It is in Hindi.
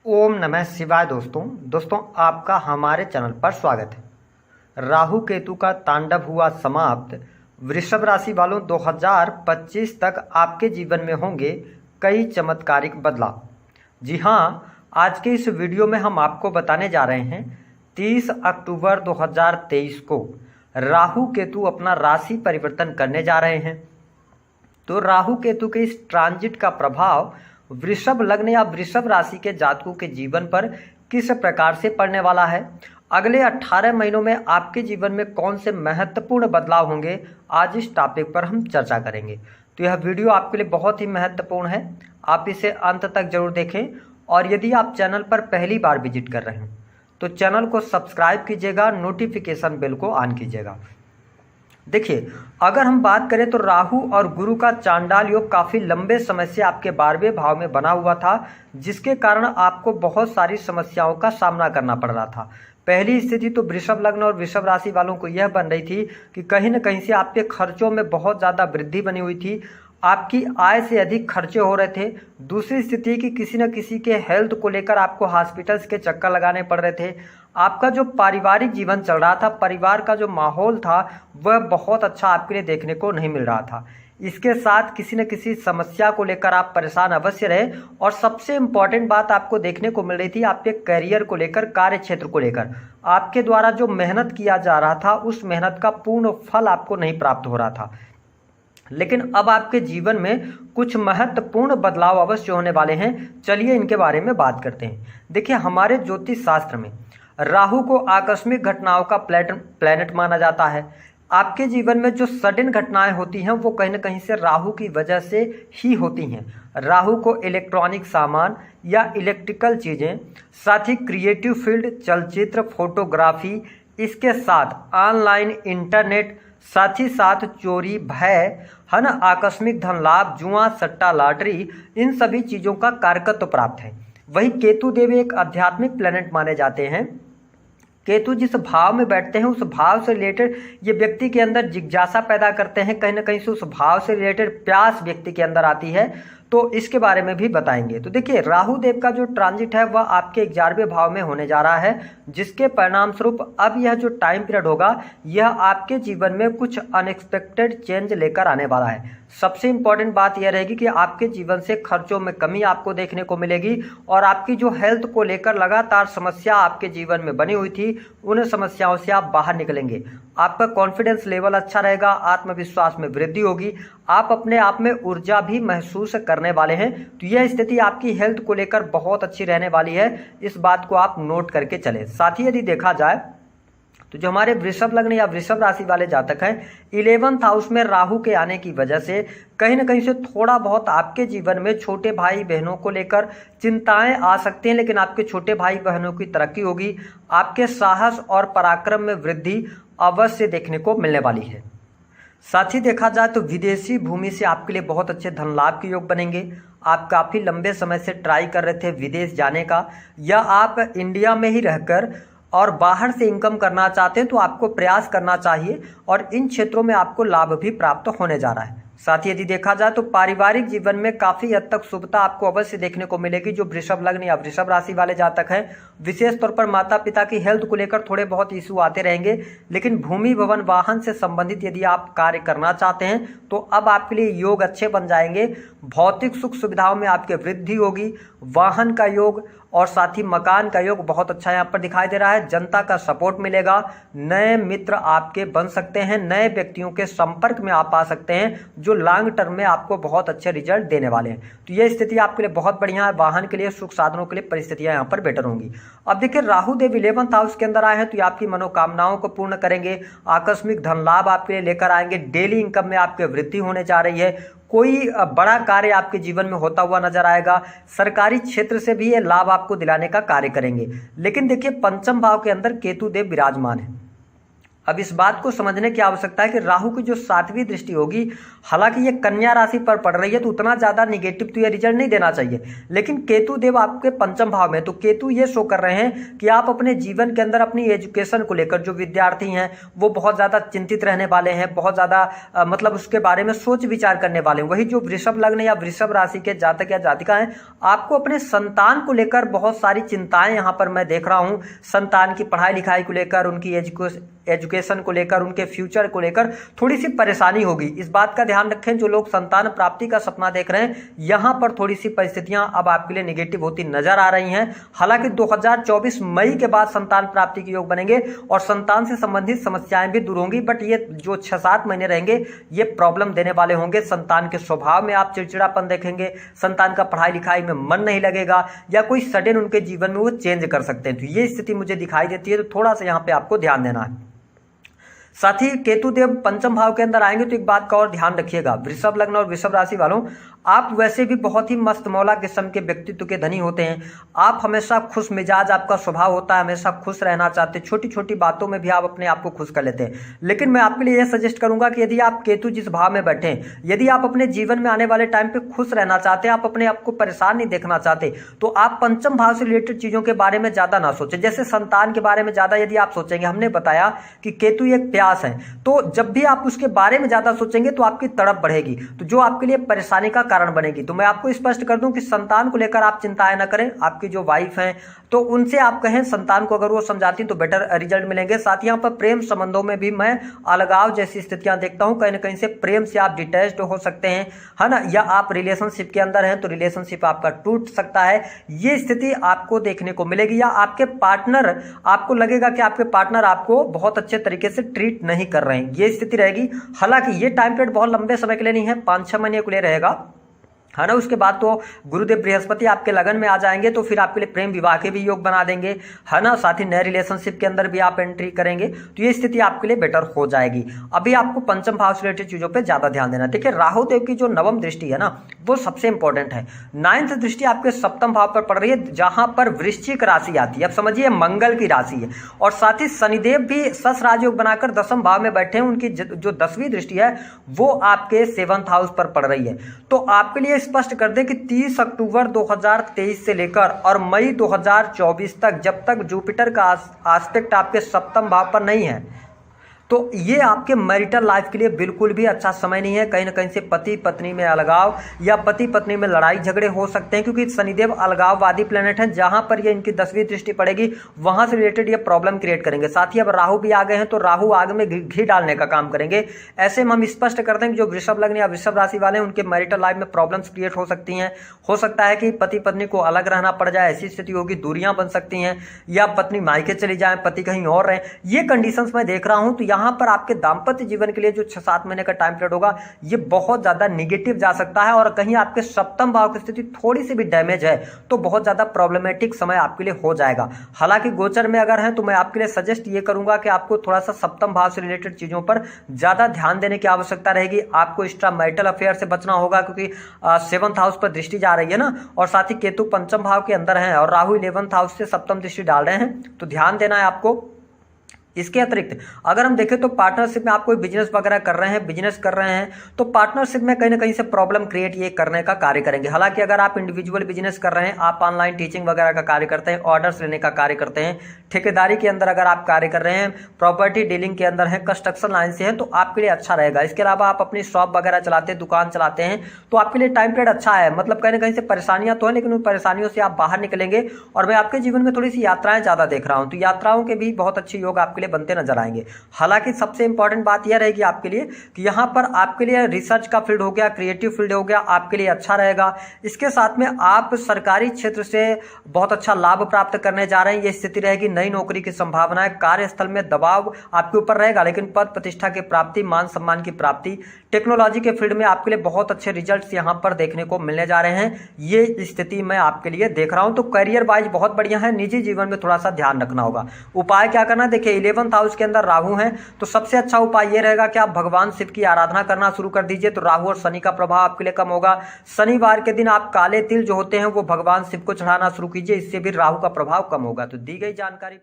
ओम नमः शिवाय। दोस्तों आपका हमारे चैनल पर स्वागत है। राहु केतु का तांडव हुआ समाप्त। वृषभ राशि वालों 2025 तक आपके जीवन में होंगे कई चमत्कारिक बदलाव। जी हाँ, आज के इस वीडियो में हम आपको बताने जा रहे हैं 30 अक्टूबर 2023 को राहु केतु अपना राशि परिवर्तन करने जा रहे हैं। तो राहु केतु के इस ट्रांजिट का प्रभाव वृषभ लग्न या वृषभ राशि के जातकों के जीवन पर किस प्रकार से पड़ने वाला है, अगले 18 महीनों में आपके जीवन में कौन से महत्वपूर्ण बदलाव होंगे, आज इस टॉपिक पर हम चर्चा करेंगे। तो यह वीडियो आपके लिए बहुत ही महत्वपूर्ण है, आप इसे अंत तक जरूर देखें। और यदि आप चैनल पर पहली बार विजिट कर रहे हैं तो चैनल को सब्सक्राइब कीजिएगा, नोटिफिकेशन बेल को ऑन कीजिएगा। देखिए, अगर हम बात करें तो राहु और गुरु का चांडाल योग काफ़ी लंबे समय से आपके 12वें भाव में बना हुआ था, जिसके कारण आपको बहुत सारी समस्याओं का सामना करना पड़ रहा था। पहली स्थिति तो वृषभ लग्न और वृषभ राशि वालों को यह बन रही थी कि कहीं न कहीं से आपके खर्चों में बहुत ज़्यादा वृद्धि बनी हुई थी, आपकी आय से अधिक खर्चे हो रहे थे। दूसरी स्थिति कि किसी न किसी के हेल्थ को लेकर आपको हॉस्पिटल्स के चक्कर लगाने पड़ रहे थे। आपका जो पारिवारिक जीवन चल रहा था, परिवार का जो माहौल था, वह बहुत अच्छा आपके लिए देखने को नहीं मिल रहा था। इसके साथ किसी न किसी समस्या को लेकर आप परेशान अवश्य रहे। और सबसे इम्पॉर्टेंट बात आपको देखने को मिल रही थी आपके करियर को लेकर, कार्य क्षेत्र को लेकर। आपके द्वारा जो मेहनत किया जा रहा था, उस मेहनत का पूर्ण फल आपको नहीं प्राप्त हो रहा था। लेकिन अब आपके जीवन में कुछ महत्वपूर्ण बदलाव अवश्य होने वाले हैं। चलिए इनके बारे में बात करते हैं। देखिए, हमारे ज्योतिष शास्त्र में राहु को आकस्मिक घटनाओं का प्लैनेट माना जाता है। आपके जीवन में जो सडन घटनाएं होती हैं वो कहीं ना कहीं से राहु की वजह से ही होती हैं। राहु को इलेक्ट्रॉनिक सामान या इलेक्ट्रिकल चीज़ें, साथ ही क्रिएटिव फील्ड, चलचित्र, फोटोग्राफी, इसके साथ ऑनलाइन इंटरनेट, साथ ही साथ चोरी, भय, है ना, आकस्मिक धन लाभ, जुआ, सट्टा, लॉटरी, इन सभी चीज़ों का कारकत्व प्राप्त है। वही केतु देव एक आध्यात्मिक प्लेनेट माने जाते हैं। केतु जिस भाव में बैठते हैं उस भाव से रिलेटेड ये व्यक्ति के अंदर जिज्ञासा पैदा करते हैं, कहीं ना कहीं से उस भाव से रिलेटेड प्यास व्यक्ति के अंदर आती है। तो इसके बारे में भी बताएंगे। तो देखिए, राहु देव का जो ट्रांजिट है वह आपके 11वें भाव में होने जा रहा है, जिसके परिणाम स्वरूप अब यह जो टाइम पीरियड होगा यह आपके जीवन में कुछ अनएक्सपेक्टेड चेंज लेकर आने वाला है। सबसे इंपॉर्टेंट बात यह रहेगी कि आपके जीवन से खर्चों में कमी आपको देखने को मिलेगी और आपकी जो हेल्थ को लेकर लगातार समस्या आपके जीवन में बनी हुई थी, उन समस्याओं से आप बाहर निकलेंगे। आपका कॉन्फिडेंस लेवल अच्छा रहेगा, आत्मविश्वास में वृद्धि होगी, आप अपने आप में ऊर्जा भी महसूस करने वाले हैं। तो यह स्थिति आपकी हेल्थ को लेकर बहुत अच्छी रहने वाली है, इस बात को आप नोट करके चलें। साथ ही यदि देखा जाए तो जो हमारे वृषभ लग्न या वृषभ राशि वाले जातक हैं, 11th हाउस में राहु के आने की वजह से कहीं ना कहीं से थोड़ा बहुत आपके जीवन में छोटे भाई बहनों को लेकर चिंताएं आ सकती हैं, लेकिन आपके छोटे भाई बहनों की तरक्की होगी। आपके साहस और पराक्रम में वृद्धि अवश्य देखने को मिलने वाली है। साथ ही देखा जाए तो विदेशी भूमि से आपके लिए बहुत अच्छे धन लाभ के योग बनेंगे। आप काफ़ी लंबे समय से ट्राई कर रहे थे विदेश जाने का, या आप इंडिया में ही रहकर और बाहर से इनकम करना चाहते हैं, तो आपको प्रयास करना चाहिए और इन क्षेत्रों में आपको लाभ भी प्राप्त होने जा रहा है। साथ ही यदि देखा जाए तो पारिवारिक जीवन में काफ़ी हद तक शुभता आपको अवश्य देखने को मिलेगी। जो वृषभ लग्न या वृषभ राशि वाले जातक हैं, विशेष तौर पर माता पिता की हेल्थ को लेकर थोड़े बहुत इशू आते रहेंगे, लेकिन भूमि भवन वाहन से संबंधित यदि आप कार्य करना चाहते हैं तो अब आपके लिए योग अच्छे बन जाएंगे। भौतिक सुख सुविधाओं में आपके वृद्धि होगी, वाहन का योग और साथ ही मकान का योग बहुत अच्छा यहाँ पर दिखाई दे रहा है। जनता का सपोर्ट मिलेगा, नए मित्र आपके बन सकते हैं, नए व्यक्तियों के संपर्क में आप आ सकते हैं जो लॉन्ग टर्म में आपको बहुत अच्छे रिजल्ट देने वाले हैं। तो ये स्थिति आपके लिए बहुत बढ़िया है। वाहन के लिए, सुख साधनों के लिए परिस्थितियां यहाँ पर बेटर होंगी। अब देखिए, राहु देव 11th हाउस के अंदर आए हैं तो ये आपकी मनोकामनाओं को पूर्ण करेंगे, आकस्मिक धन लाभ आपके लिए लेकर आएंगे, डेली इनकम में आपके वृद्धि होने जा रही है, कोई बड़ा कार्य आपके जीवन में होता हुआ नजर आएगा, सरकारी क्षेत्र से भी ये लाभ आपको दिलाने का कार्य करेंगे। लेकिन देखिए, पंचम भाव के अंदर केतु देव विराजमान है अब इस बात को समझने की आवश्यकता है कि राहु की जो 7वीं दृष्टि होगी, हालांकि ये कन्या राशि पर पड़ रही है तो उतना ज्यादा निगेटिव तो ये रिजल्ट नहीं देना चाहिए, लेकिन केतु देव आपके पंचम भाव में, तो केतु ये शो कर रहे हैं कि आप अपने जीवन के अंदर अपनी एजुकेशन को लेकर जो विद्यार्थी हैं वो बहुत ज्यादा चिंतित रहने वाले हैं, बहुत ज्यादा मतलब उसके बारे में सोच विचार करने वाले हैं। वही जो वृषभ लग्न या वृषभ राशि के जातक या जातिका हैं, आपको अपने संतान को लेकर बहुत सारी चिंताएं यहाँ पर मैं देख रहा हूं। संतान की पढ़ाई लिखाई को लेकर, उनकी एजुकेशन को लेकर, उनके फ्यूचर को लेकर थोड़ी सी परेशानी होगी। इस बात का ध्यान रखें, जो लोग संतान प्राप्ति का सपना देख रहे हैं, यहां पर थोड़ी सी परिस्थितियां अब आपके लिए नेगेटिव होती नजर आ रही हैं। हालांकि 2024 मई के बाद संतान प्राप्ति के योग बनेंगे और संतान से संबंधित समस्याएं भी दूर होंगी, बट ये जो 6-7 महीने रहेंगे ये प्रॉब्लम देने वाले होंगे। संतान के स्वभाव में आप चिड़चिड़ापन देखेंगे, संतान का पढ़ाई लिखाई में मन नहीं लगेगा, या कोई सडन उनके जीवन में वो चेंज कर सकते हैं। तो ये स्थिति मुझे दिखाई देती है, तो थोड़ा सा यहाँ पे आपको ध्यान देना है। साथ ही केतु देव पंचम भाव के अंदर आएंगे तो एक बात का और ध्यान रखिएगा, वृषभ लग्न और वृषभ राशि वालों, आप वैसे भी बहुत ही मस्त मौला किस्म के व्यक्तित्व के धनी होते हैं। आप हमेशा खुश मिजाज आपका स्वभाव होता है, हमेशा खुश रहना चाहते हैं, छोटी छोटी बातों में भी आप अपने आप को खुश कर लेते हैं। लेकिन मैं आपके लिए यह सजेस्ट करूंगा कि यदि आप केतु जिस भाव में बैठे, यदि आप अपने जीवन में आने वाले टाइम पे खुश रहना चाहते हैं, आप अपने आप को परेशान नहीं देखना चाहते, तो आप पंचम भाव से रिलेटेड चीजों के बारे में ज्यादा ना सोचें। जैसे संतान के बारे में ज्यादा यदि आप सोचेंगे, हमने बताया कि केतु एक प्यास है, तो जब भी आप उसके बारे में ज्यादा सोचेंगे तो आपकी तड़प बढ़ेगी, तो जो आपके लिए परेशानी का कारण बनेगी। तो मैं आपको स्पष्ट कर दूं कि संतान को लेकर आप चिंताएं न करें। आपकी जो वाइफ हैं तो उनसे आप कहें, संतान को अगर वो समझाती तो बेटर रिजल्ट मिलेंगे। साथ ही यहाँ पर प्रेम संबंधों में भी मैं अलगाव जैसी स्थितियां देखता हूं, कहीं ना कहीं से प्रेम से आप डिटैच्ड हो सकते हैं, है ना, या आप रिलेशनशिप के अंदर हैं तो रिलेशनशिप आपका टूट सकता है। ये स्थिति आपको देखने को मिलेगी, या आपके पार्टनर, आपको लगेगा कि आपके पार्टनर आपको बहुत अच्छे तरीके से ट्रीट नहीं कर रहे हैं, ये स्थिति रहेगी। हालांकि ये टाइम पीरियड बहुत लंबे समय के लिए नहीं है, 5-6 महीने के लिए रहेगा, है ना। उसके बाद तो गुरुदेव बृहस्पति आपके लगन में आ जाएंगे तो फिर आपके लिए प्रेम विवाह के भी योग बना देंगे, है ना। साथ ही नए रिलेशनशिप के अंदर भी आप एंट्री करेंगे, तो ये स्थिति आपके लिए बेटर हो जाएगी। अभी आपको पंचम भाव से रिलेटेड चीजों पे ज्यादा ध्यान देना। देखिए, राहु देव की जो नवम दृष्टि है ना, वो सबसे इंपॉर्टेंट है। 9th दृष्टि आपके सप्तम भाव पर पड़ रही है, जहां पर वृश्चिक राशि आती है। अब समझिए, मंगल की राशि है, और साथ ही शनिदेव भी सस राजयोग बनाकर 10वें भाव में बैठे हैं। उनकी जो 10वीं दृष्टि है वो आपके 7th हाउस पर पड़ रही है। तो आपके लिए स्पष्ट कर दें कि 30 अक्टूबर 2023 से लेकर और मई 2024 तक, जब तक जुपिटर का आस्पेक्ट आपके सप्तम भाव पर नहीं है, तो ये आपके मैरिटल लाइफ के लिए बिल्कुल भी अच्छा समय नहीं है। कहीं ना कहीं से पति पत्नी में अलगाव या पति पत्नी में लड़ाई झगड़े हो सकते हैं, क्योंकि शनिदेव अलगाववादी प्लेनेट है। जहां पर ये इनकी 10वीं दृष्टि पड़ेगी वहां से रिलेटेड ये प्रॉब्लम क्रिएट करेंगे। साथ ही अब राहु भी आ गए हैं, तो राहु आग में घी डालने का काम करेंगे। ऐसे में हम स्पष्ट करते हैं कि जो वृषभ लग्न या वृषभ राशि वाले हैं, उनके मैरिटल लाइफ में प्रॉब्लम्स क्रिएट हो सकती हैं। हो सकता है कि पति पत्नी को अलग रहना पड़ जाए, ऐसी स्थिति होगी, दूरियां बन सकती हैं, या पत्नी मायके चली जाए, पति कहीं और रहे। ये कंडीशंस मैं देख रहा हूं। तो यहाँ पर आपके दाम्पत्य जीवन के लिए जो 6-7 महीने का टाइम पीरियड होगा, ये बहुत ज्यादा निगेटिव जा सकता है, और कहीं आपके सप्तम भाव की स्थिति थोड़ी सी भी डैमेज है तो बहुत ज्यादा प्रॉब्लमेटिक समय आपके लिए हो जाएगा। हालांकि गोचर में अगर है तो मैं आपके लिए सजेस्ट ये करूंगा कि आपको थोड़ा सा सप्तम भाव से रिलेटेड चीजों पर ज्यादा ध्यान देने की आवश्यकता रहेगी। आपको एक्स्ट्रा मैरिटल अफेयर से बचना होगा, क्योंकि 7th हाउस पर दृष्टि जा रही है ना, और साथ ही केतु पंचम भाव के अंदर है और राहु 11th हाउस से सप्तम दृष्टि डाल रहे हैं, तो ध्यान देना है आपको। इसके अतिरिक्त अगर हम देखें तो पार्टनरशिप में आप कोई बिजनेस वगैरह कर रहे हैं, बिजनेस कर रहे हैं, तो पार्टनरशिप में कहीं ना कहीं से प्रॉब्लम क्रिएट ये करने का कार्य करेंगे। हालांकि अगर आप इंडिविजुअल बिजनेस कर रहे हैं, आप ऑनलाइन टीचिंग वगैरह का कार्य करते हैं, ऑर्डर्स लेने का कार्य करते हैं, ठेकेदारी के अंदर अगर आप कार्य कर रहे हैं, प्रॉपर्टी डीलिंग के अंदर है, कंस्ट्रक्शन लाइन से है, तो आपके लिए अच्छा रहेगा। इसके अलावा आप अपनी शॉप वगैरह चलाते हैं, दुकान चलाते हैं, तो आपके लिए टाइम पीरियड अच्छा है। मतलब कहीं ना कहीं से परेशानियां तो है, लेकिन उन परेशानियों से आप बाहर निकलेंगे। और मैं आपके जीवन में थोड़ी सी यात्राएं ज्यादा देख रहा हूं, तो यात्राओं के भी बहुत अच्छे योग आपके लिए बनते नजर आएंगे। हालांकि सबसे इंपॉर्टेंट बात यह रहेगी आपके लिए कि यहां पर आपके लिए रिसर्च का फील्ड हो गया, क्रिएटिव फील्ड हो गया, आपके लिए अच्छा रहेगा। इसके साथ में आप सरकारी क्षेत्र से बहुत अच्छा लाभ प्राप्त करने जा रहे हैं, यह स्थिति रहेगी। नई नौकरी की संभावना है, कार्यस्थल में दबाव आपके ऊपर रहेगा, लेकिन पद प्रतिष्ठा की प्राप्ति, मान सम्मान की प्राप्ति, टेक्नोलॉजी के फील्ड में आपके लिए बहुत अच्छे रिजल्ट्स यहां पर देखने को मिलने जा रहे हैं। ये स्थिति मैं आपके लिए देख रहा हूं। तो करियर वाइज बहुत बढ़िया है, निजी जीवन में थोड़ा सा ध्यान रखना होगा। उपाय क्या करना, देखिए 11th हाउस के अंदर राहु हैं, तो सबसे अच्छा उपाय यह रहेगा कि आप भगवान शिव की आराधना करना शुरू कर दीजिए, तो राहु और शनि का प्रभाव आपके लिए कम होगा। शनिवार के दिन आप काले तिल जो होते हैं वो भगवान शिव को चढ़ाना शुरू कीजिए, इससे भी राहु का प्रभाव कम होगा। तो दी गई जानकारी